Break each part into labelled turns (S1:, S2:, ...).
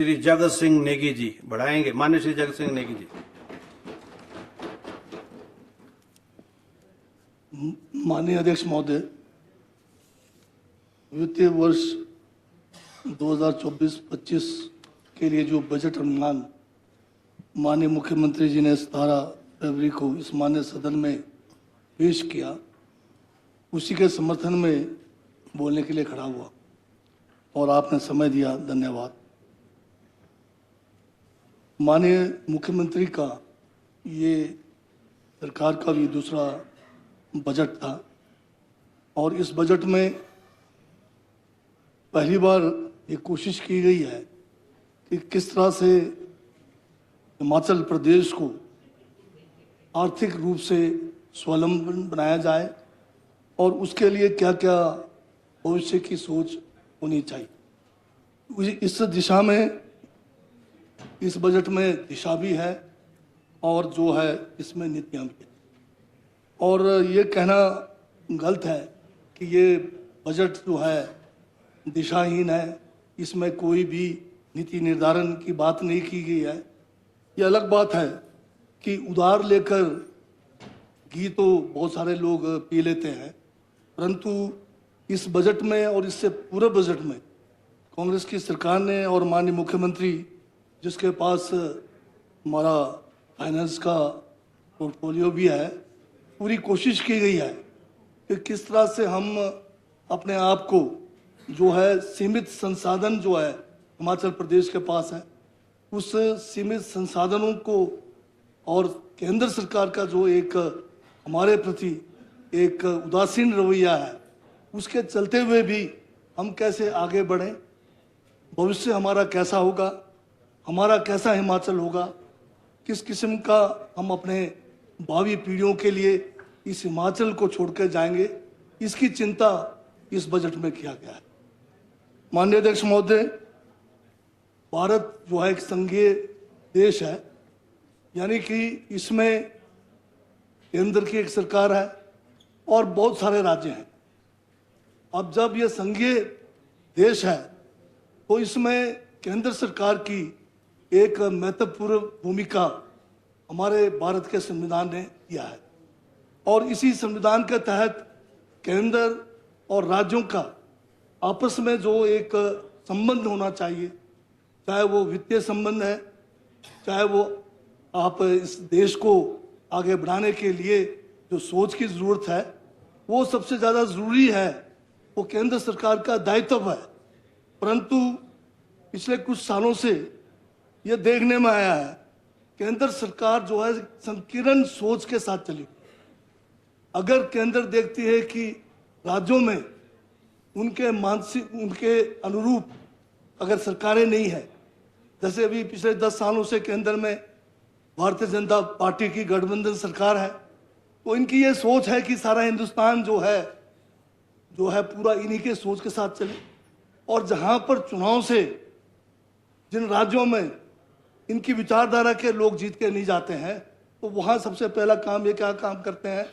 S1: श्री जगत सिंह नेगी जी बढ़ाएंगे। माननीय श्री जगत सिंह नेगी जी।
S2: माननीय अध्यक्ष महोदय, वित्तीय वर्ष 2024-25 के लिए जो बजट अनुमान माननीय मुख्यमंत्री जी ने 17 फरवरी को इस माननीय सदन में पेश किया, उसी के समर्थन में बोलने के लिए खड़ा हुआ और आपने समय दिया, धन्यवाद। माननीय मुख्यमंत्री का ये सरकार का भी दूसरा बजट था और इस बजट में पहली बार ये कोशिश की गई है कि किस तरह से हिमाचल प्रदेश को आर्थिक रूप से स्वावलंबन बनाया जाए और उसके लिए क्या क्या भविष्य की सोच होनी चाहिए। इस दिशा में इस बजट में दिशा भी है और जो है इसमें नीतियाँ भी है। और ये कहना गलत है कि ये बजट जो है दिशाहीन है, इसमें कोई भी नीति निर्धारण की बात नहीं की गई है। ये अलग बात है कि उधार लेकर घी तो बहुत सारे लोग पी लेते हैं, परंतु इस बजट में और इससे पूरे बजट में कांग्रेस की सरकार ने और माननीय मुख्यमंत्री जिसके पास हमारा फाइनेंस का पोर्टफोलियो भी है, पूरी कोशिश की गई है कि किस तरह से हम अपने आप को जो है सीमित संसाधन जो है हिमाचल प्रदेश के पास है, उस सीमित संसाधनों को और केंद्र सरकार का जो एक हमारे प्रति एक उदासीन रवैया है, उसके चलते हुए भी हम कैसे आगे बढ़ें, भविष्य हमारा कैसा होगा, हमारा कैसा हिमाचल होगा, किस किस्म का हम अपने भावी पीढ़ियों के लिए इस हिमाचल को छोड़कर जाएंगे, इसकी चिंता इस बजट में किया गया है। माननीय अध्यक्ष महोदय, भारत जो है एक संघीय देश है, यानी कि इसमें केंद्र की एक सरकार है और बहुत सारे राज्य हैं। अब जब ये संघीय देश है तो इसमें केंद्र सरकार की एक महत्वपूर्ण भूमिका हमारे भारत के संविधान ने दिया है और इसी संविधान के तहत केंद्र और राज्यों का आपस में जो एक संबंध होना चाहिए, चाहे वो वित्तीय संबंध है, चाहे वो आप इस देश को आगे बढ़ाने के लिए जो सोच की ज़रूरत है, वो सबसे ज़्यादा ज़रूरी है, वो केंद्र सरकार का दायित्व है। परंतु पिछले कुछ सालों से ये देखने में आया है, केंद्र सरकार जो है संकीर्ण सोच के साथ चली। अगर केंद्र देखती है कि राज्यों में उनके अनुरूप अगर सरकारें नहीं है, जैसे अभी पिछले 10 सालों से केंद्र में भारतीय जनता पार्टी की गठबंधन सरकार है, तो इनकी ये सोच है कि सारा हिंदुस्तान जो है पूरा इन्हीं के सोच के साथ चले। और जहां पर चुनाव से जिन राज्यों में इनकी विचारधारा के लोग जीत के नहीं जाते हैं, तो वहां सबसे पहला काम ये क्या काम करते हैं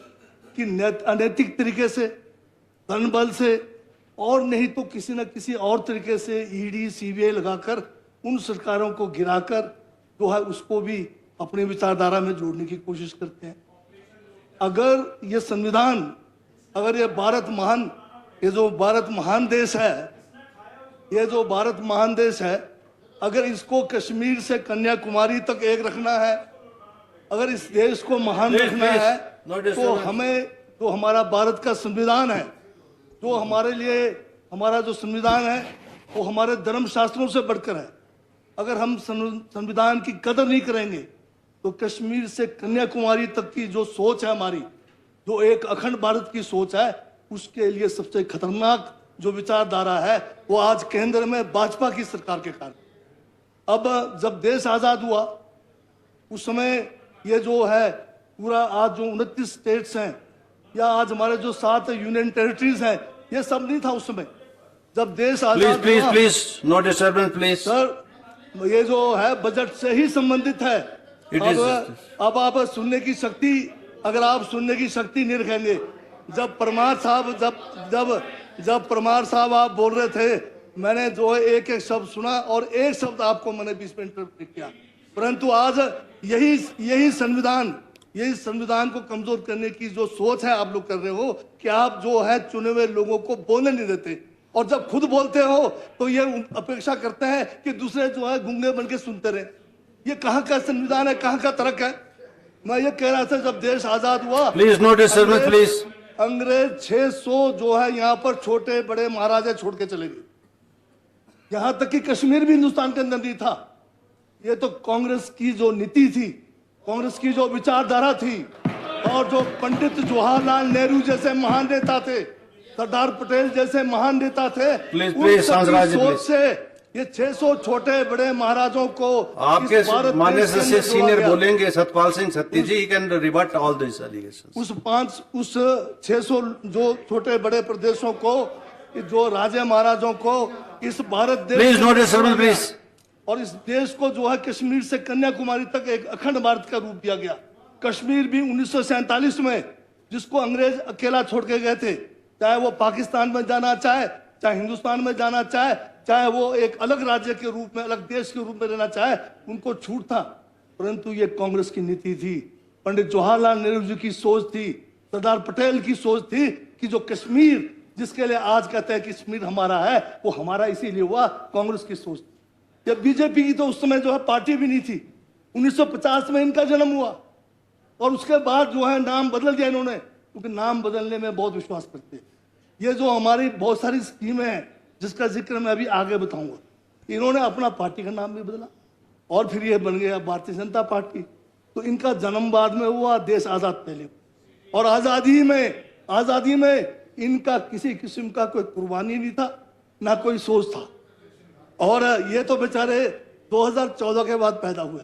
S2: कि अनैतिक तरीके से, धन बल से और नहीं तो किसी न किसी और तरीके से ईडी सीबीआई लगाकर उन सरकारों को गिराकर जो है उसको भी अपनी विचारधारा में जोड़ने की कोशिश करते हैं। अगर ये संविधान, अगर ये ये जो भारत महान देश है, अगर इसको कश्मीर से कन्याकुमारी तक एक रखना है, अगर इस देश को महान रखना है, तो हमें जो हमारा भारत का संविधान है, जो हमारे लिए हमारा जो संविधान है वो हमारे धर्म शास्त्रों से बढ़कर है। अगर हम संविधान की कदर नहीं करेंगे तो कश्मीर से कन्याकुमारी तक की जो सोच है हमारी, जो एक अखंड भारत की सोच है, उसके लिए सबसे खतरनाक जो विचारधारा है वो आज केंद्र में भाजपा की सरकार के कारण। अब जब देश आज़ाद हुआ उस समय ये जो है पूरा आज जो 29 स्टेट्स हैं या आज हमारे जो 7 यूनियन टेरिटरीज हैं, ये सब नहीं था उस समय जब देश आजाद हुआ।
S1: Please no disturbance please.
S2: Sir, ये जो है बजट से ही संबंधित है। अब आप सुनने की शक्ति, अगर आप सुनने की शक्ति नहीं रखेंगे, जब परमार साहब आप बोल रहे थे मैंने जो है एक एक शब्द सुना और एक शब्द आपको मैंने 20 मिनट इंटरप्रेट किया, परंतु आज यही संविधान को कमजोर करने की जो सोच है आप लोग कर रहे हो कि आप जो है चुने हुए लोगों को बोलने नहीं देते, और जब खुद बोलते हो तो ये अपेक्षा करते हैं कि दूसरे जो है गूंगे बन के सुनते रहे। ये कहाँ का संविधान है, कहाँ का तर्क है? मैं ये कह रहा था जब देश आजाद हुआ,
S1: प्लीज नोट डिस्टर्बेंस प्लीज।
S2: अंग्रेज 600 जो है यहाँ पर छोटे बड़े महाराजा छोड़ के चले गए, यहां तक कि कश्मीर भी हिंदुस्तान के अंदर नहीं था। ये तो कांग्रेस की जो नीति थी, कांग्रेस की जो विचारधारा थी, और जो पंडित जवाहरलाल नेहरू जैसे महान नेता थे, सरदार पटेल जैसे महान नेता थे,
S1: प्लीज
S2: सोच से ये 600 छोटे बड़े महाराजों को
S1: आपके माननीय से सीनियर बोलेंगे Satpal Singh Satti ji can rebut all this allegations.
S2: उस 600 जो छोटे बड़े प्रदेशों को, जो राजे महाराजों को इस भारत देश,
S1: प्लीज नो डिस्टर्बेंस प्लीज,
S2: और इस देश को जो है कश्मीर से कन्याकुमारी तक एक अखंड भारत का रूप दिया गया। कश्मीर भी 1947 में जिसको अंग्रेज अकेला छोड़ के गए थे, चाहे वो पाकिस्तान में जाना चाहे, चाहे हिंदुस्तान में जाना चाहे, चाहे वो एक अलग राज्य के रूप में, अलग देश के रूप में रहना चाहे, उनको छूट था। परंतु ये कांग्रेस की नीति थी, पंडित जवाहरलाल नेहरू जी की सोच थी, सरदार पटेल की सोच थी कि जो कश्मीर जिसके लिए आज कहते हैं कि कश्मीर हमारा है, वो हमारा इसीलिए हुआ, कांग्रेस की सोच। जब बीजेपी की तो उस समय जो है पार्टी भी नहीं थी, 1950 में इनका जन्म हुआ, और उसके बाद जो है नाम बदल दिया इन्होंने, क्योंकि नाम बदलने में बहुत विश्वास करते हैं। ये जो हमारी बहुत सारी स्कीमें हैं जिसका जिक्र मैं अभी आगे बताऊंगा, इन्होंने अपना पार्टी का नाम भी बदला और फिर ये बन गया भारतीय जनता पार्टी। तो इनका जन्म बाद में हुआ, देश आजाद पहले, और आजादी में इनका किसी किस्म का कोई कुर्बानी नहीं था, ना कोई सोच था। और ये तो बेचारे 2014 के बाद पैदा हुए,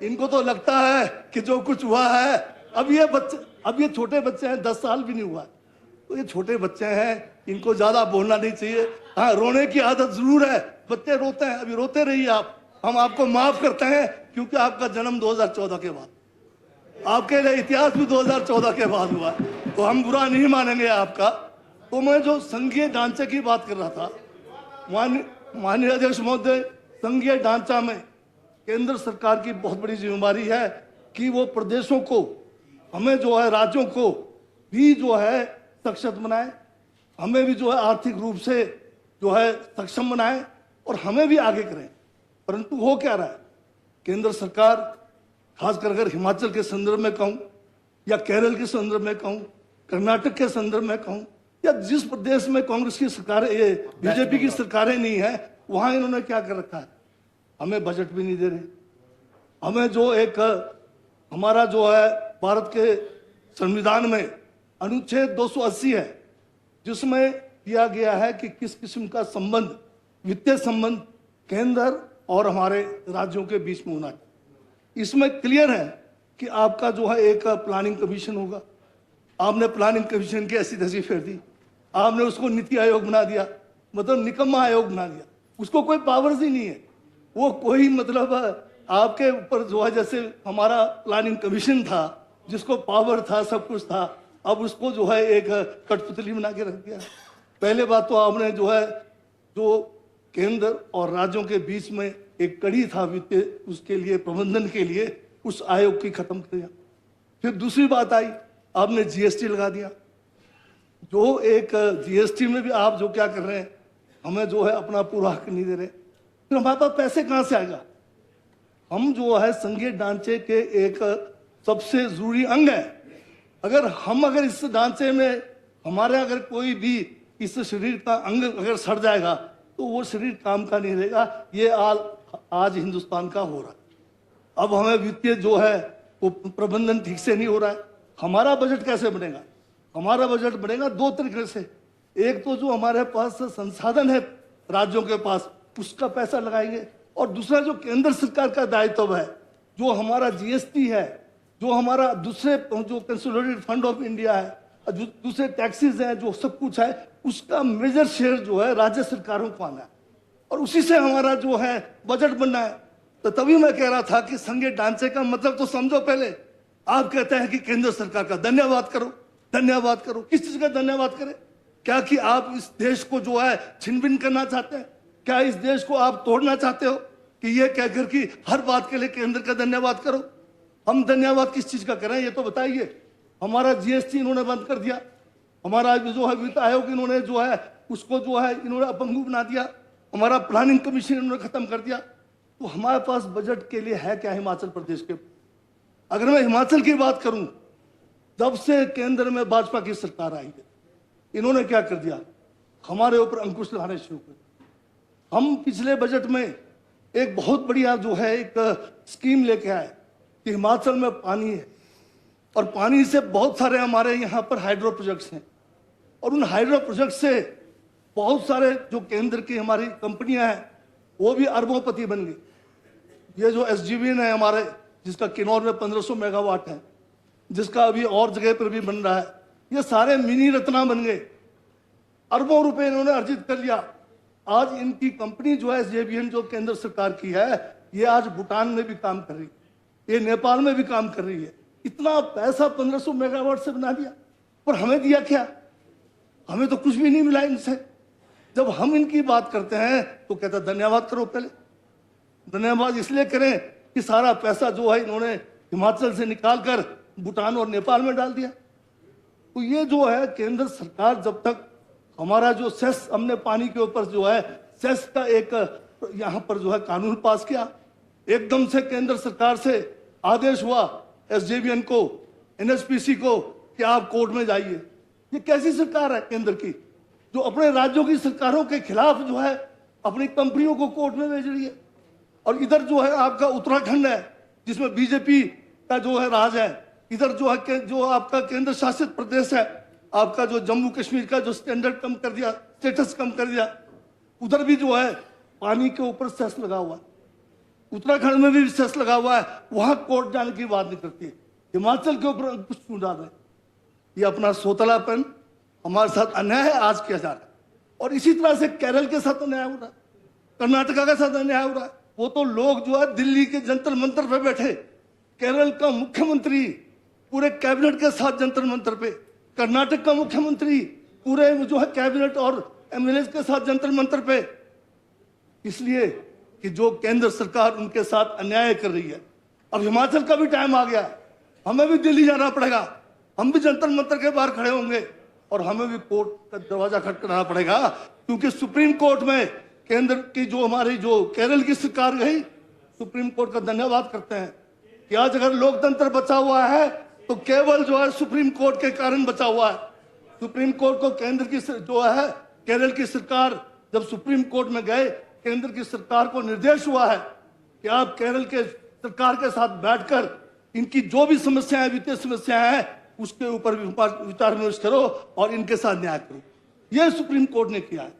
S2: इनको तो लगता है कि जो कुछ हुआ है, अब ये छोटे बच्चे हैं, 10 साल भी नहीं हुआ, तो ये छोटे बच्चे हैं, इनको ज्यादा बोलना नहीं चाहिए। हाँ, रोने की आदत जरूर है, बच्चे रोते हैं, अभी रोते रहिए आप, हम आपको माफ करते हैं, क्योंकि आपका जन्म 2014 के बाद, आपके लिए इतिहास भी 2014 के बाद हुआ, तो हम बुरा नहीं मानेंगे आपका। तो मैं जो संघीय ढांचे की बात कर रहा था, माननीय अध्यक्ष महोदय, संघीय ढांचा में केंद्र सरकार की बहुत बड़ी जिम्मेदारी है कि वो प्रदेशों को, हमें जो है राज्यों को भी जो है सक्षम बनाए, हमें भी जो है आर्थिक रूप से जो है सक्षम बनाए, और हमें भी आगे करें। परंतु हो क्या रहा है, केंद्र सरकार, खासकर अगर हिमाचल के संदर्भ में कहूं, या केरल के संदर्भ में कहूं, कर्नाटक के संदर्भ में कहूं, या जिस प्रदेश में कांग्रेस की सरकार, ये बीजेपी की सरकारें नहीं है, वहां इन्होंने क्या कर रखा है, हमें बजट भी नहीं दे रहे। हमें जो एक हमारा जो है भारत के संविधान में अनुच्छेद 280 है, जिसमें दिया गया है कि किस किस्म का संबंध, वित्तीय संबंध केंद्र और हमारे राज्यों के बीच में होना चाहिए। इसमें क्लियर है कि आपका जो है एक प्लानिंग कमीशन होगा, आपने प्लानिंग कमीशन की ऐसी तैसी फेर दी, आपने उसको नीति आयोग बना दिया, मतलब निकम्मा आयोग बना दिया, उसको कोई पावर्स ही नहीं है, वो कोई मतलब आपके ऊपर जो है, जैसे हमारा प्लानिंग कमीशन था जिसको पावर था, सब कुछ था, अब उसको जो है एक कठपुतली बना के रख दिया। पहले बात तो आपने जो है, जो केंद्र और राज्यों के बीच में एक कड़ी था वित्तीय, उसके लिए प्रबंधन के लिए, उस आयोग की खत्म कर दिया। फिर दूसरी बात आई, आपने जीएसटी लगा दिया, जो एक जीएसटी में भी आप जो क्या कर रहे हैं, हमें जो है अपना पूरा हक नहीं दे रहे। फिर हमारे पास पैसे कहां से आएगा? हम जो है संघीय ढांचे के एक सबसे जरूरी अंग है। अगर इस ढांचे में हमारे अगर कोई भी इस शरीर का अंग अगर सड़ जाएगा, तो वो शरीर काम का नहीं रहेगा। ये आज हिंदुस्तान का हो रहा है। अब हमें वित्तीय जो है वो प्रबंधन ठीक से नहीं हो रहा है। हमारा बजट कैसे बनेगा? हमारा बजट बनेगा दो तरीके से। एक तो जो हमारे पास संसाधन है राज्यों के पास, उसका पैसा लगाएंगे, और दूसरा जो केंद्र सरकार का दायित्व है, जो हमारा जीएसटी है, जो हमारा दूसरे जो कंसोलिडेटेड फंड ऑफ इंडिया है, जो दूसरे टैक्सेस हैं, जो सब कुछ है, उसका मेजर शेयर जो है राज्य सरकारों को आना है, और उसी से हमारा जो है बजट बनना है। तो तभी मैं कह रहा था कि संघीय ढांचे का मतलब तो समझो पहले। आप कहते हैं कि केंद्र सरकार का धन्यवाद करो, धन्यवाद करो, किस चीज का धन्यवाद करें? क्या कि आप इस देश को जो है छिन-भिन करना चाहते हैं? क्या इस देश को आप तोड़ना चाहते हो कि ये कहकर कि हर बात के लिए केंद्र का धन्यवाद करो? हम धन्यवाद किस चीज का करें ये तो बताइए। हमारा जीएसटी इन्होंने बंद कर दिया, हमारा जो है वित्त आयोग इन्होंने जो है उसको जो है इन्होंने अपंगु बना दिया, हमारा प्लानिंग कमीशन इन्होंने खत्म कर दिया। तो हमारे पास बजट के लिए है क्या हिमाचल प्रदेश के? अगर मैं हिमाचल की बात करूं, जब से केंद्र में भाजपा की सरकार आई है, इन्होंने क्या कर दिया? हमारे ऊपर अंकुश लगाने शुरू कर दिया। हम पिछले बजट में एक बहुत बढ़िया जो है एक स्कीम लेके आए कि हिमाचल में पानी है और पानी से बहुत सारे हमारे यहाँ पर हाइड्रो प्रोजेक्ट्स हैं और उन हाइड्रो प्रोजेक्ट से बहुत सारे जो केंद्र की हमारी कंपनियां हैं वो भी अरबोंपति बन गई। ये जो एसजीवीएन है हमारे, जिसका किन्नौर में 1500 मेगावाट है, जिसका अभी और जगह पर भी बन रहा है, ये सारे मिनी रत्ना बन गए। अरबों रुपए इन्होंने अर्जित कर लिया। आज इनकी कंपनी जो है एसजेवीएन जो केंद्र सरकार की है, ये आज भूटान में भी काम कर रही है, ये नेपाल में भी काम कर रही है। इतना पैसा 1500 मेगावाट से बना दिया, पर हमें दिया क्या? हमें तो कुछ भी नहीं मिला इनसे। जब हम इनकी बात करते हैं तो कहता धन्यवाद करो। पहले धन्यवाद इसलिए करें कि सारा पैसा जो है इन्होंने हिमाचल से निकालकर भूटान और नेपाल में डाल दिया। तो ये जो है केंद्र सरकार, जब तक हमारा जो सेस हमने पानी के ऊपर जो है सेस का एक यहाँ पर जो है कानून पास किया, एकदम से केंद्र सरकार से आदेश हुआ एसजेवीएन को, एनएचपीसी को कि आप कोर्ट में जाइए। ये कैसी सरकार है केंद्र की जो अपने राज्यों की सरकारों के खिलाफ जो है अपनी कंपनियों को कोर्ट में भेज रही है? और इधर जो है आपका उत्तराखंड है जिसमें बीजेपी का जो है राज है, इधर जो है जो आपका केंद्र शासित प्रदेश है, आपका जो जम्मू कश्मीर का जो स्टैंडर्ड कम कर दिया, स्टेटस कम कर दिया, उधर भी जो है पानी के ऊपर सेस लगा हुआ है। उत्तराखंड में भी सेस लगा हुआ है, वहां कोर्ट जाने की बात नहीं करती है। हिमाचल के ऊपर कुछ क्यों डाल रहे हैं? ये अपना सोतलापन, हमारे साथ अन्याय आज किया जा रहा है। और इसी तरह से केरल के साथ अन्याय हो रहा है, कर्नाटका के साथ अन्याय हो रहा है। वो तो लोग जो है दिल्ली के जंतर मंतर पे बैठे, केरल का मुख्यमंत्री पूरे कैबिनेट के साथ जंतर मंतर पे, कर्नाटक का मुख्यमंत्री पूरे जो है कैबिनेट और एमएलए के साथ जंतर मंतर पे, इसलिए कि जो केंद्र सरकार उनके साथ अन्याय कर रही है। अब हिमाचल का भी टाइम आ गया, हमें भी दिल्ली जाना पड़ेगा, हम भी जंतर मंतर के बाहर खड़े होंगे और हमें भी कोर्ट का दरवाजा खटखटाना पड़ेगा, क्योंकि सुप्रीम कोर्ट में केंद्र की जो हमारी जो केरल की सरकार गई, सुप्रीम कोर्ट का धन्यवाद करते हैं कि आज अगर लोकतंत्र बचा हुआ है तो केवल जो है सुप्रीम कोर्ट के कारण बचा हुआ है। सुप्रीम कोर्ट को केंद्र की जो है केरल की सरकार जब सुप्रीम कोर्ट में गए, केंद्र की सरकार को निर्देश हुआ है कि आप केरल के सरकार के साथ बैठकर इनकी जो भी समस्याएं, वित्तीय समस्याएं हैं, उसके ऊपर विचार विमर्श करो और इनके साथ न्याय करो। यह सुप्रीम कोर्ट ने किया है।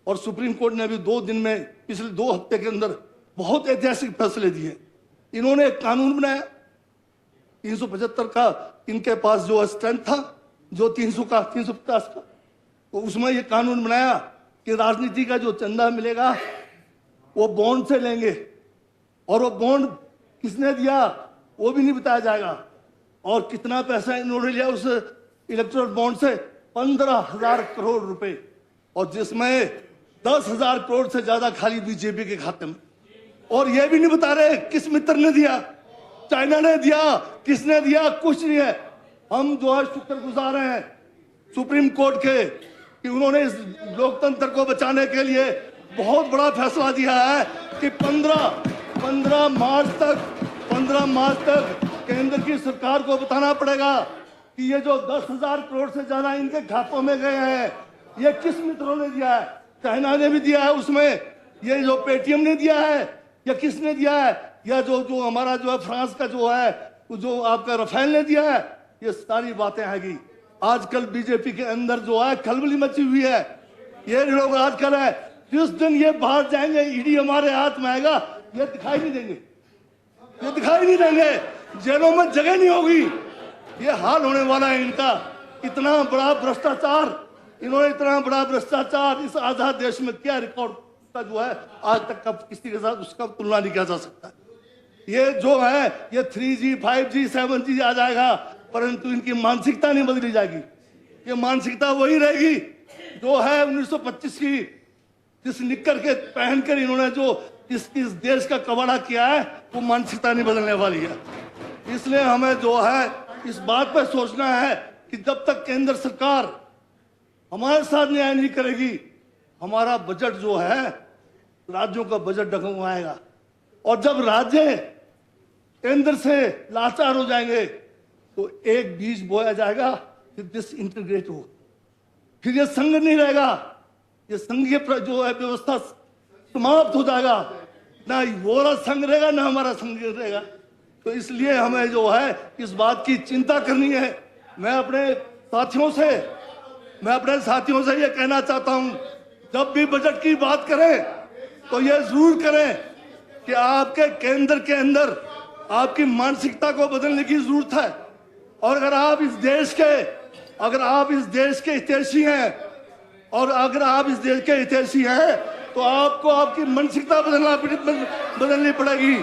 S2: और सुप्रीम कोर्ट ने अभी 2 दिन में, पिछले 2 हफ्ते के अंदर बहुत ऐतिहासिक फैसले दिए। इन्होंने एक कानून बनाया 375 का, इनके पास जो स्ट्रेंथ था जो 300 का 350 का, तो उसमें ये कानून बनाया कि राजनीति का जो चंदा मिलेगा वो बॉन्ड से लेंगे, और वो बॉन्ड किसने दिया वो भी नहीं बताया जाएगा, और कितना पैसा इन्होंने लिया उस इलेक्टोरल बॉन्ड से 15,000 करोड़ रुपए, और जिसमें 10,000 करोड़ से ज्यादा खाली बीजेपी के खाते में। और ये भी नहीं बता रहे किस मित्र ने दिया, चाइना ने दिया, किसने दिया, कुछ नहीं है। हम जो है शुक्रगुजार हैं सुप्रीम कोर्ट के कि उन्होंने इस लोकतंत्र को बचाने के लिए बहुत बड़ा फैसला दिया है कि 15 मार्च तक केंद्र की सरकार को बताना पड़ेगा कि ये जो 10,000 करोड़ से ज्यादा इनके खातों में गए हैं, ये किस मित्रों ने दिया है। चाइना ने भी दिया है उसमें, ये जो पेटीएम ने दिया है या किसने दिया है, या जो हमारा जो है फ्रांस का जो है जो आपका राफेल ने दिया है, ये सारी बातें आएगी। आजकल बीजेपी के अंदर जो है खलबली मची हुई है। ये लोग आजकल है, जिस दिन ये बाहर जाएंगे ईडी हमारे हाथ में आएगा, ये दिखाई नहीं देंगे, ये दिखाई नहीं देंगे, जेलों में जगह नहीं होगी। ये हाल होने वाला है इनका। इतना बड़ा भ्रष्टाचार, इन्होंने इतना बड़ा भ्रष्टाचार इस आजाद देश में किया, रिकॉर्ड का जो है आज तक का किसी के साथ उसका तुलना नहीं किया जा सकता। ये जो है ये 3G 5G 7G आ जाएगा, परंतु इनकी मानसिकता नहीं बदली जाएगी। ये मानसिकता वही रहेगी जो है 1925 की जिस निक्कर के पहनकर इन्होंने जो इस देश का कबाड़ा किया है, वो मानसिकता नहीं बदलने वाली है। इसलिए हमें जो है इस बात पर सोचना है कि जब तक केंद्र सरकार हमारे साथ न्याय नहीं करेगी, हमारा बजट जो है राज्यों का बजट डगमगाएगा। और जब राज्य केंद्र से लाचार हो जाएंगे तो एक बीज बोया जाएगा, फिर डिसइंटीग्रेट हो, फिर ये संघ नहीं रहेगा, ये संघीय जो है व्यवस्था समाप्त हो जाएगा। ना वो संघ रहेगा ना हमारा संघ रहेगा। तो इसलिए हमें जो है इस बात की चिंता करनी है। मैं अपने साथियों से ये कहना चाहता हूं, जब भी बजट की बात करें तो ये जरूर करें कि आपके केंद्र के अंदर आपकी मानसिकता को बदलने की जरूरत है। और अगर आप इस देश के हितैषी हैं तो आपको आपकी मानसिकता बदलनी पड़ेगी।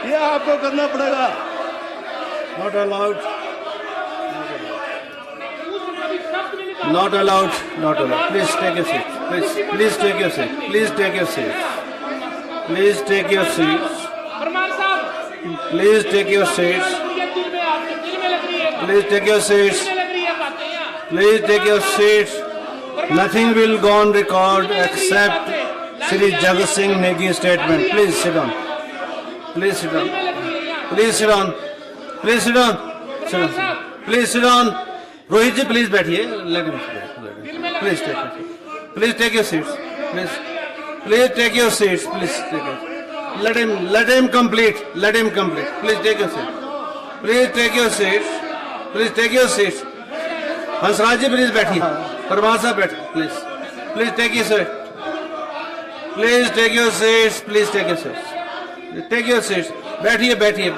S2: ये आपको करना पड़ेगा।
S1: Not allowed. Not allowed. Not allowed. Please take your seat. Please take your seat. Please take your seat. Please take your seats. Please take your seats. Please take your seats. Please take your seats. Nothing will go on record except Shri Jagat Singh Negi's statement. Please sit down. Please sit down. Please sit down. Please sit down. Sit down. Please sit down. Rohit ji, please बैठिए. Let him sit. Please take your seat. Please take your seats. Please take your seats. Please take your. Let him complete. Let him complete. Please take your seat. Please take your seats. Please take your seats. Hansraj ji please बैठिए. परमार साहब बैठ. Please take your seat. Please take your seats. Please take your seats. Take your seats. बैठिए.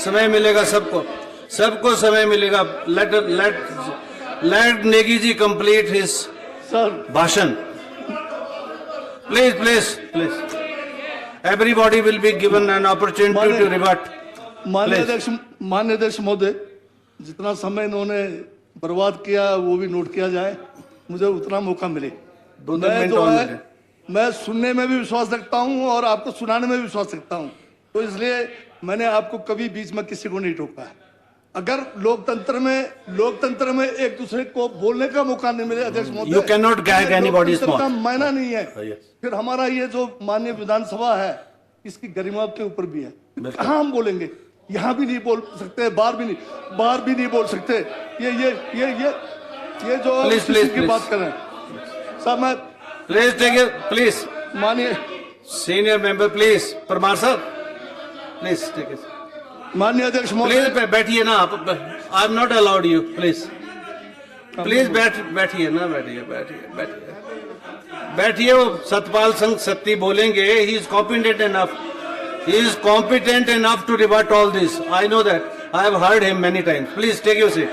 S1: समय मिलेगा सबको समय मिलेगा. Let Negi ji complete his भाषण. Please. Everybody will be given an opportunity to rebut.
S2: माननीय अध्यक्ष महोदय, जितना समय इन्होंने बर्बाद किया वो भी नोट किया जाए, मुझे उतना मौका मिले। मैं सुनने में भी विश्वास रखता हूं और आपको सुनाने में भी विश्वास रखता हूं, तो इसलिए मैंने आपको कभी बीच में किसी को नहीं टोका है। अगर लोकतंत्र में एक दूसरे को बोलने का मौका नहीं मिले अध्यक्ष महोदय,
S1: You cannot gag anybody's mouth.
S2: का मायना नहीं है।
S1: Yes.
S2: फिर हमारा ये जो माननीय विधानसभा है इसकी गरिमा के ऊपर भी है। कहाँ हम बोलेंगे? यहाँ भी नहीं बोल सकते, बाहर भी नहीं बोल सकते। ये जो की बात कर रहे हैं साहब, मैं
S1: प्लीज
S2: मानिए
S1: सीनियर मेंबर प्लीज. परमार साहब प्लीज टेक इट.
S2: माननीय अध्यक्ष महोदय,
S1: प्लीज बैठिए ना आप. आई am not allowed you. Please बैठिए ना. बैठिए. वो सतपाल सिंह सत्ती बोलेंगे. He is competent enough to rebut all this. I know that. I have heard him many times. Please take your seat.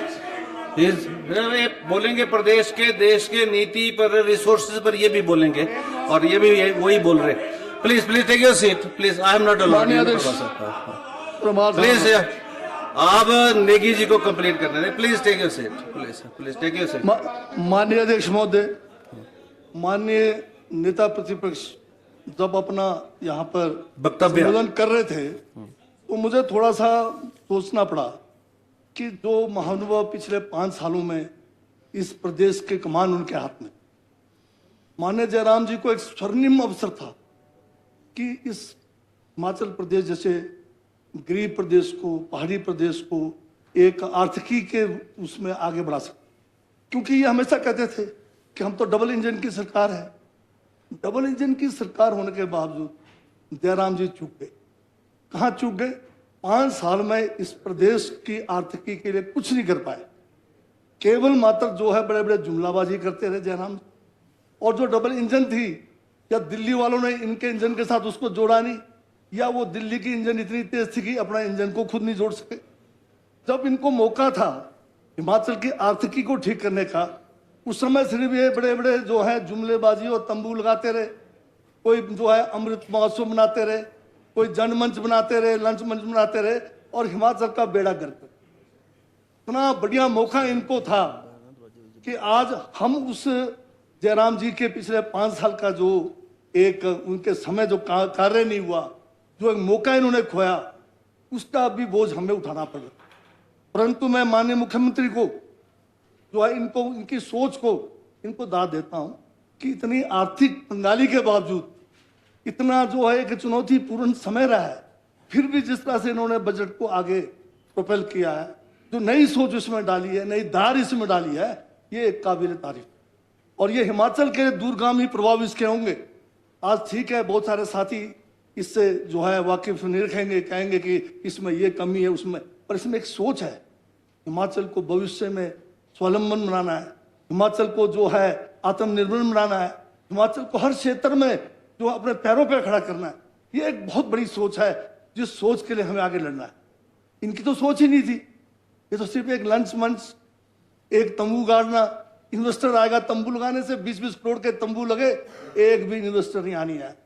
S1: बोलेंगे प्रदेश के, देश के नीति पर, रिसोर्सेज पर, ये भी बोलेंगे और ये भी वही बोल रहे. Please take your seat. Please. I am not allowed. Please आप नेगी जी को कंप्लीट करने दें. Please take your seat. Please take your seat.
S2: माननीय अध्यक्ष महोदय, माननीय नेता प्रतिपक्ष जब अपना यहाँ पर संबोधन कर रहे थे तो मुझे थोड़ा सा सोचना पड़ा कि जो महानुभाव पिछले 5 सालों में इस प्रदेश के कमान उनके हाथ में, माननीय जयराम जी को एक स्वर्णिम अवसर था कि इस हिमाचल प्रदेश जैसे गरीब प्रदेश को, पहाड़ी प्रदेश को एक आर्थिकी के उसमें आगे बढ़ा सके। क्योंकि ये हमेशा कहते थे कि हम तो डबल इंजन की सरकार है। डबल इंजन की सरकार होने के बावजूद जयराम जी चूक गए। कहाँ चूक गए? 5 साल में इस प्रदेश की आर्थिकी के लिए कुछ नहीं कर पाए। केवल मात्र जो है बड़े बड़े जुमलाबाजी करते रहे जयराम। और जो डबल इंजन थी, या दिल्ली वालों ने इनके इंजन के साथ उसको जोड़ा नहीं, या वो दिल्ली की इंजन इतनी तेज थी कि अपना इंजन को खुद नहीं जोड़ सके। जब इनको मौका था हिमाचल की आर्थिकी को ठीक करने का, उस समय सिर्फ ये बड़े बड़े जो है जुमलेबाजी और तंबू लगाते रहे। कोई जो है अमृत महोत्सव बनाते रहे, कोई जनमंच बनाते रहे, लंच मंच बनाते रहे, और हिमाचल का बेड़ा गर्क। इतना बढ़िया मौका इनको था कि आज हम उस जयराम जी के पिछले 5 साल का जो एक उनके समय जो कार्य नहीं हुआ, जो एक मौका इन्होंने खोया, उसका भी बोझ हमें उठाना पड़ा। परंतु मैं माननीय मुख्यमंत्री को जो है इनको, इनकी सोच को इनको दाद देता हूं कि इतनी आर्थिक कंगाली के बावजूद, इतना जो है एक चुनौतीपूर्ण समय रहा है, फिर भी जिस तरह से इन्होंने बजट को आगे प्रोपेल किया है, जो नई सोच इसमें डाली है, नई धार इसमें डाली है, ये एक काबिल तारीफ। और ये हिमाचल के दूरगामी प्रभाव इसके होंगे। आज ठीक है, बहुत सारे साथी इससे जो है वाकिफ नहीं रखेंगे, कहेंगे कि इसमें ये कमी है, उसमें, पर इसमें एक सोच है। हिमाचल को भविष्य में स्वावलंबन बनाना है, हिमाचल को जो है आत्मनिर्भर बनाना है, हिमाचल को हर क्षेत्र में जो अपने पैरों पर खड़ा करना है। ये एक बहुत बड़ी सोच है, जिस सोच के लिए हमें आगे लड़ना है। इनकी तो सोच ही नहीं थी, ये तो सिर्फ एक लंच मंच, एक तंबू गाड़ना, इन्वेस्टर आएगा, तंबू लगाने से 20-20 करोड़ के तंबू लगे, एक भी इन्वेस्टर नहीं आनी है।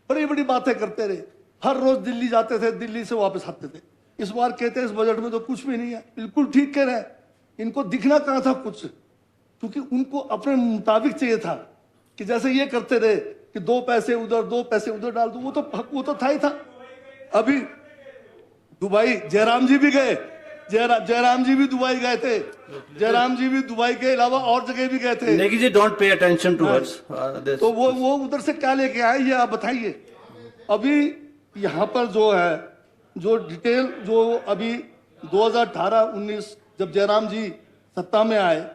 S2: बड़ी बड़ी बातें करते रहे, हर रोज दिल्ली जाते थे, दिल्ली से वापस आते थे। इस बार कहते हैं इस बजट में तो कुछ भी नहीं है। बिल्कुल ठीक कह रहे हैं, इनको दिखना कहाँ था कुछ, क्योंकि उनको अपने मुताबिक चाहिए था कि जैसे ये करते रहे कि 2 पैसे उधर 2 पैसे उधर डाल दो, वो तो था ही था। अभी दुबई जयराम जी भी गए, जयराम जी भी दुबई गए थे, जयराम जी भी दुबई के अलावा और जगह भी गए थे।
S1: Negi ji, don't pay attention towards this.
S2: तो वो उधर से क्या लेके आए ये आप बताइए। अभी यहाँ पर जो है, जो डिटेल जो अभी 2018-19 जब जयराम जी सत्ता में आए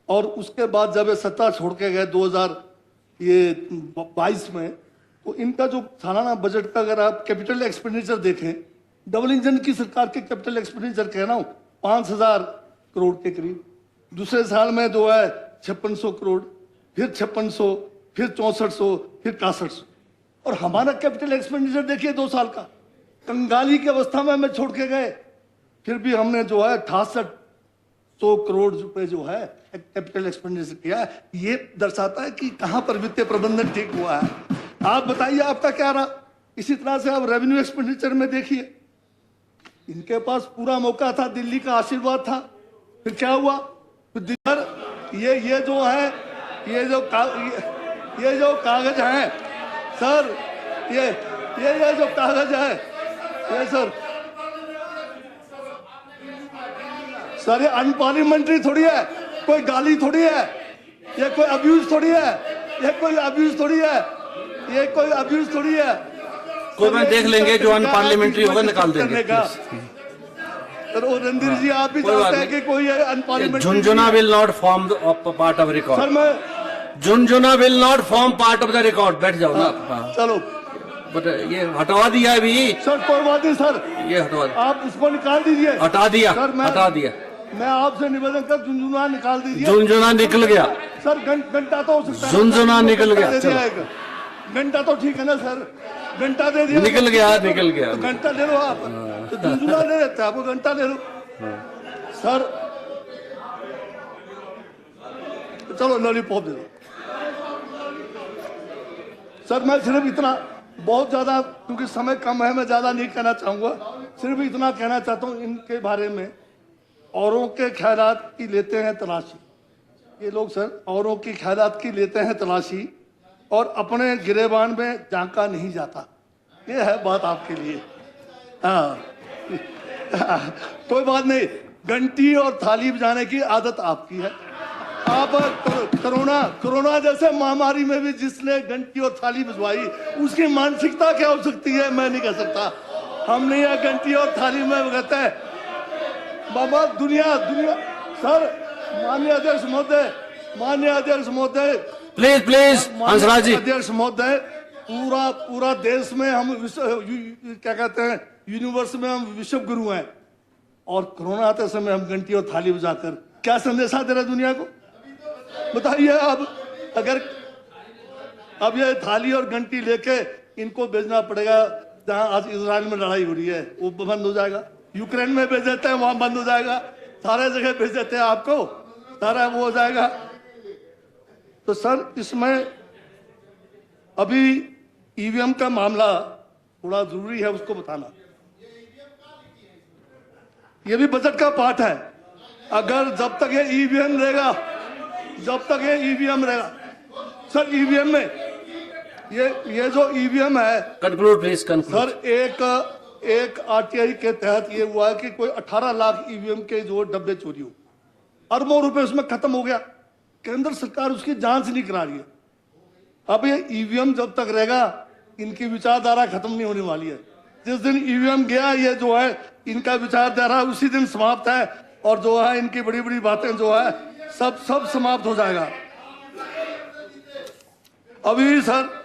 S2: और उसके बाद जब ये सत्ता छोड़ के गए 2022 में, तो इनका जो सालाना बजट का अगर आप कैपिटल एक्सपेंडिचर देखें, डबल इंजन की सरकार के कैपिटल एक्सपेंडिचर कह रहा हूं 5000 करोड़ के करीब। दूसरे साल में जो है 5600 करोड़, फिर 5600, फिर 6400, फिर 6100। और हमारा कैपिटल एक्सपेंडिचर देखिए 2 साल का, कंगाली की अवस्था में हमें छोड़ के गए, फिर भी हमने जो है 6800 करोड़ रुपए जो है कैपिटल एक्सपेंडिचर किया है। ये दर्शाता है कि कहां पर वित्तीय प्रबंधन ठीक हुआ है। आप बताइए आपका क्या रहा। इसी तरह से आप रेवेन्यू एक्सपेंडिचर में देखिए, इनके पास पूरा मौका था, दिल्ली का आशीर्वाद था, फिर क्या हुआ। ये जो है, ये जो कागज है सर, ये जो कागज है, ये सर ये अनपार्लियामेंट्री थोड़ी है, कोई गाली थोड़ी है, ये कोई अब्यूज थोड़ी है, ये कोई अब्यूज थोड़ी है, ये कोई अब्यूज थोड़ी है।
S1: कोई मैं देख लेंगे, जो अनपार्लियामेंट्री होगा निकाल देंगे।
S2: रणधीर जी आप भी जानते हैं कि कोई अनपार्लियामेंट्री।
S1: झुनझुना will not form part of record.
S2: Sir मैं
S1: झुनझुना will not form part of the record. बैठ जाओ ना।
S2: चलो,
S1: बट ये हटवा दिया है अभी
S2: सर, कोई बात नहीं सर, ये
S1: हटवा,
S2: आप उसको निकाल दीजिए।
S1: हटा दिया सर, हटा दिया।
S2: मैं आपसे निवेदन कर, झुनझुना निकाल दीजिए।
S1: झुनझुना निकल गया
S2: सर, घंटा तो हो सकता है,
S1: झुनझुना निकल गया।
S2: घंटा तो ठीक है ना सर, घंटा दे दिया,
S1: निकल गया, निकल गया।
S2: तो घंटा ले लो आप, तो झुनझुना दे देते आपको, घंटा ले लो सर। चलो लॉलीपॉप दे दो सर। मैं सिर्फ इतना, बहुत ज्यादा क्योंकि समय कम है, मैं ज्यादा नहीं कहना चाहूंगा, सिर्फ इतना कहना चाहता हूं इनके बारे में। औरों के ख्यालात की लेते हैं तलाशी, ये लोग सर औरों की ख्यालात की लेते हैं तलाशी, और अपने गिरेबान में झांका नहीं जाता। ये है बात आपके लिए। हाँ कोई बात नहीं, घंटी और थाली बजाने की आदत आपकी है। आप कोरोना जैसे महामारी में भी जिसने घंटी और थाली बजवाई, उसकी मानसिकता क्या हो सकती है मैं नहीं कह सकता। हम नहीं है घंटी और थाली में बजाते हैं बाबा। दुनिया सर, माननीय अध्यक्ष महोदय,
S1: प्लीज हंसराज जी।
S2: अध्यक्ष महोदय, पूरा देश में हम क्या कहते हैं, यूनिवर्स में हम विश्व गुरु हैं, और कोरोना आते समय हम घंटी और थाली बजाकर क्या संदेशा दे रहे दुनिया को, बताइए। अगर अब ये थाली और घंटी लेके इनको भेजना पड़ेगा जहां आज इजराइल में लड़ाई हो रही है, वो बंद हो जाएगा। यूक्रेन में भेज देते हैं, वहां बंद हो जाएगा। सारे जगह भेज देते हैं आपको, सारा वो हो जाएगा। तो सर, इसमें अभी ईवीएम का मामला थोड़ा जरूरी है, उसको बताना। ये भी बजट का पार्ट है। अगर जब तक ये ईवीएम रहेगा, सर ईवीएम में ये जो ईवीएम है
S1: Conclude, please. Conclude.
S2: सर, एक आरटीआई के तहत ये हुआ है कि कोई 18 लाख ईवीएम के जो डब्बे चोरी हो, अरबों रुपए उसमें खत्म हो गया। केंद्र सरकार उसकी जांच नहीं करा रही है। अब ये ईवीएम जब तक रहेगा, इनकी विचारधारा खत्म नहीं होने वाली है। जिस दिन ईवीएम गया, ये जो है इनका विचारधारा उसी दिन समाप्त है, और जो है इनकी बड़ी बड़ी बातें जो है सब समाप्त हो जाएगा। अभी सर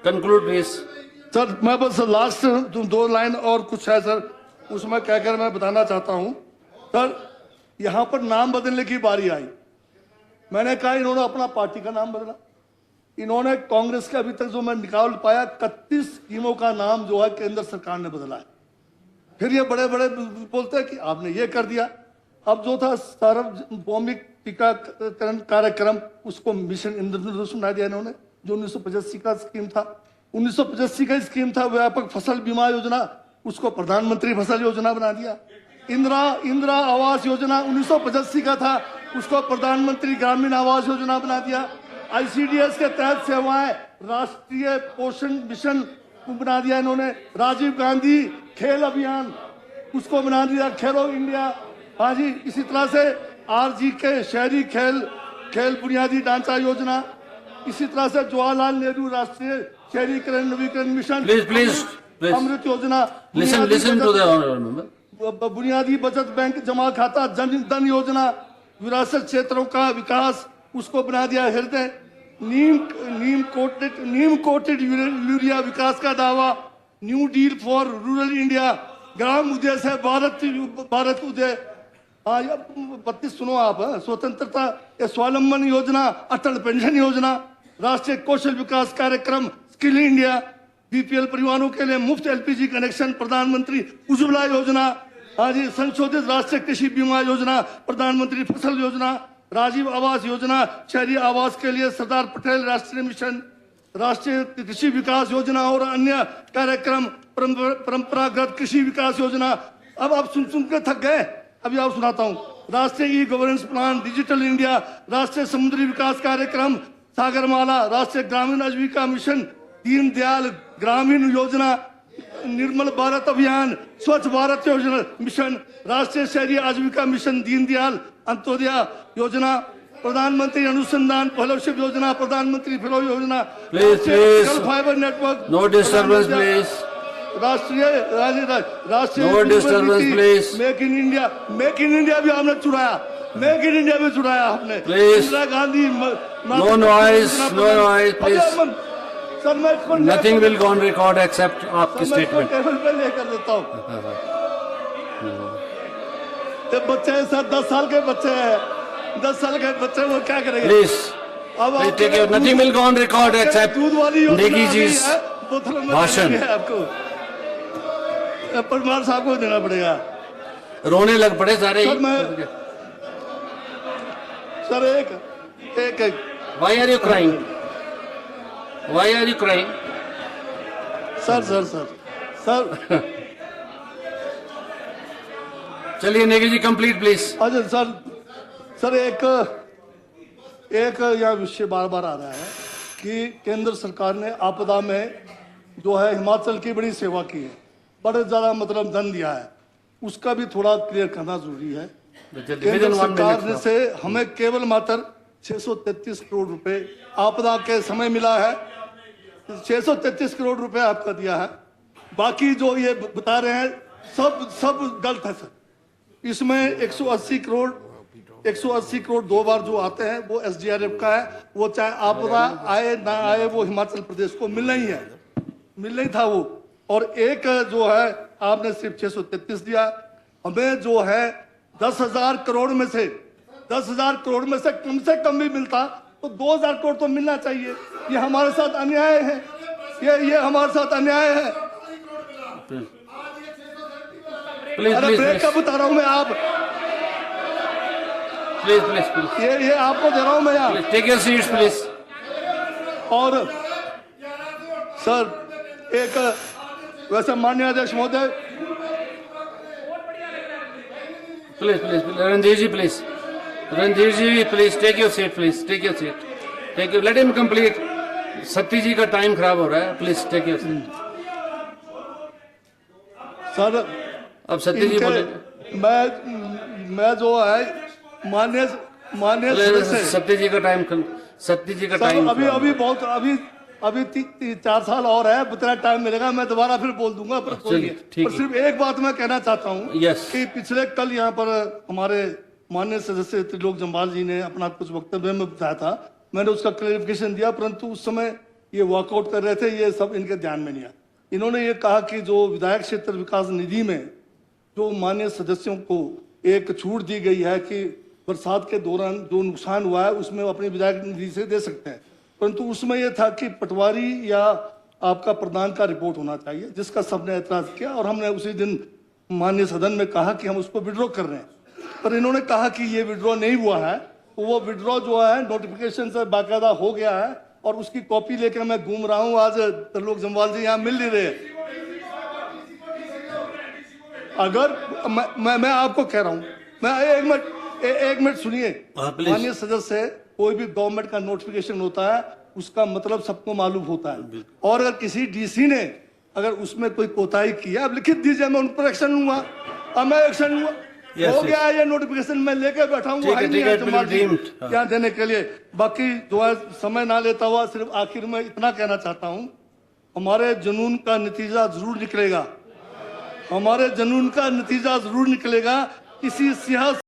S1: Conclude, please.
S2: सर मैं बस लास्ट 2 लाइन और कुछ है सर, उसमें कहकर मैं बताना चाहता हूं। सर यहां पर नाम बदलने की बारी आई। मैंने कहा इन्होंने अपना पार्टी का नाम बदला। इन्होंने कांग्रेस के अभी तक जो मैं निकाल पाया 31 स्कीमों का नाम जो है केंद्र सरकार ने बदला है। फिर ये बड़े बड़े बोलते हैं कि आपने ये कर दिया। अब जो था सार्वभौमिक टीकाकरण कार्यक्रम, उसको मिशन इंद्रधनुष बना दिया इन्होंने, जो 1985 का स्कीम था। 1985 का स्कीम था व्यापक फसल बीमा योजना, उसको प्रधानमंत्री फसल योजना बना दिया। इंदिरा आवास योजना 1985 का था, उसको प्रधानमंत्री ग्रामीण आवास योजना बना दिया। आईसीडीएस के तहत सेवाएं राष्ट्रीय पोषण मिशन को बना दिया इन्होंने। राजीव गांधी खेल अभियान, उसको बना दिया खेलो इंडिया। हाँ जी, इसी तरह से आरजी के शहरी खेल बुनियादी ढांचा योजना, इसी तरह से जवाहरलाल नेहरू राष्ट्रीय शहरीकरण नवीकरण मिशन,
S1: Please.
S2: अमृत योजना,
S1: Listen to the honorable member.
S2: बुनियादी बचत बैंक जमा खाता जन धन योजना, विरासत क्षेत्रों का विकास, उसको बना दिया हृदय। नीम कोटेड यूरिया विकास का दावा, new deal for rural India, ग्राम उदय से भारत उदय। हाँ, 32 सुनो आप, स्वतंत्रता स्वावलंबन योजना, अटल पेंशन योजना, राष्ट्रीय कौशल विकास कार्यक्रम, स्किल इंडिया, बीपीएल परिवारों के लिए मुफ्त एलपीजी कनेक्शन, प्रधानमंत्री उज्ज्वला योजना। हाँ जी, संशोधित राष्ट्रीय कृषि बीमा योजना, प्रधानमंत्री फसल योजना, राजीव आवास योजना, शहरी आवास के लिए सरदार पटेल राष्ट्रीय मिशन, राष्ट्रीय कृषि विकास योजना और अन्य कार्यक्रम, परंपरागत कृषि विकास योजना। अब आप सुन के थक गए, अभी आप सुनाता हूँ। राष्ट्रीय e governance plan, digital India, राष्ट्रीय समुद्री विकास कार्यक्रम, सागरमाला, राष्ट्रीय ग्रामीण आजीविका मिशन, दीनदयाल ग्रामीण योजना, निर्मल भारत अभियान, स्वच्छ भारत योजना मिशन, राष्ट्रीय शहरी आजीविका मिशन, दीनदयाल अंत्योदय योजना, प्रधानमंत्री अनुसंधान फेलोशिप योजना, प्रधानमंत्री फेलो योजना, fibre network.
S1: No disturbance, please.
S2: राष्ट्रीय
S1: No disturbance, please.
S2: Make in India भी आपने चुराया, मेक इन इंडिया भी चुराया आपने।
S1: Please.
S2: Indira Gandhi
S1: No noise, please.
S2: Sir मैं इसको
S1: Nothing will go on record except आपकी
S2: मैं इसको
S1: statement.
S2: टेबल पे लेकर देता हूँ। ये बच्चे हैं सर, 10 साल के बच्चे हैं, 10 साल के बच्चे, वो क्या करेंगे?
S1: Please.
S2: अब
S1: Please take care. Nothing will go on record except
S2: दूध वाली योजना
S1: नेगी जी's
S2: है, बोतलों में
S1: भाषण।
S2: देनी है आपको, परमार साहब को देना पड़ेगा।
S1: रोने लग पड़े सारे ही।
S2: सर मैं सर एक
S1: Why are you crying? Why are you crying?
S2: Sir
S1: चलिए नेगी जी कंप्लीट प्लीज।
S2: अच्छा सर एक यह विषय बार बार आ रहा है कि केंद्र सरकार ने आपदा में जो है हिमाचल की बड़ी सेवा की है, बड़े ज्यादा मतलब धन दिया है, उसका भी थोड़ा क्लियर करना जरूरी है। केंद्र सरकार ने से हमें केवल मात्र 633 करोड़ रुपए आपदा के समय मिला है। 633 करोड़ रुपए आपका दिया है, बाकी जो ये बता रहे हैं सब गलत है सर। इसमें 180 करोड़ 2 बार जो आते हैं वो एसडीआरएफ का है, वो चाहे आपदा आए ना आए वो हिमाचल प्रदेश को मिलना ही है, मिलना ही था वो। और एक जो है आपने सिर्फ 633 दिया, हमें जो है 10,000 करोड़ में से कम से कम भी मिलता तो 2,000 करोड़ तो मिलना चाहिए। ये हमारे साथ अन्याय है, ये हमारे साथ अन्याय है। अरे ब्रेक का बता रहा हूं मैं, आप प्लीज ये आपको दे रहा हूं मैं यार,
S1: टेक योर सीट्स प्लीज।
S2: और सर एक वैसे माननीय अध्यक्ष महोदय,
S1: please Ranjit ji please. Ranjit ji, please take your seat, please take your seat. Take your, let him complete. Satti ji का टाइम खराब हो रहा है, please take your seat.
S2: Sir
S1: अब सत्ती जी बोले.
S2: मैं जो है मान्य सदस्य
S1: सत्ती जी का टाइम, सत्ती जी का टाइम.
S2: अभी 4 साल और है, उतना टाइम मिलेगा, मैं दोबारा फिर बोल दूंगा. पर सिर्फ एक बात मैं कहना चाहता हूँ कि पिछले कल यहाँ पर हमारे माननीय सदस्य त्रिलोक जम्वाल जी ने अपना कुछ वक्तव्य में बताया था, मैंने उसका क्लैरिफिकेशन दिया, परंतु उस समय ये वॉकआउट कर रहे थे, ये सब इनके ध्यान में नहीं आया. इन्होंने ये कहा कि जो विधायक क्षेत्र विकास निधि में जो माननीय सदस्यों को एक छूट दी गई है कि बरसात के दौरान जो नुकसान हुआ है उसमें अपनी विधायक निधि से दे सकते हैं, परंतु उसमें यह था कि पटवारी या आपका प्रधान का रिपोर्ट होना चाहिए, जिसका सबने एतराज किया और हमने उसी दिन माननीय सदन में कहा कि हम उसको विड्रॉ कर रहे हैं. पर इन्होंने कहा कि ये विड्रॉ नहीं हुआ है. वो विड्रॉ जो है नोटिफिकेशन से बाकायदा हो गया है और उसकी कॉपी लेकर मैं घूम रहा हूं. आज त्रिलोक जम्वाल जी यहाँ मिल नहीं रहे. अगर मैं आपको कह रहा हूं, मैं एक मिनट सुनिए. माननीय सदस्य, कोई भी गवर्नमेंट का नोटिफिकेशन होता है उसका मतलब सबको मालूम होता है, और अगर किसी डीसी ने अगर उसमें कोई कोताही की है, अब लिखित दीजिए, मैं उन पर एक्शन लूंगा. अब मैं एक्शन लूंगा. हो गया है ये नोटिफिकेशन, मैं लेके बैठा हूँ यहाँ देने के लिए. बाकी जो है समय ना लेता हुआ सिर्फ आखिर में इतना कहना चाहता हूँ, हमारे जुनून का नतीजा जरूर निकलेगा. हमारे जुनून का नतीजा जरूर निकलेगा. किसी सियासी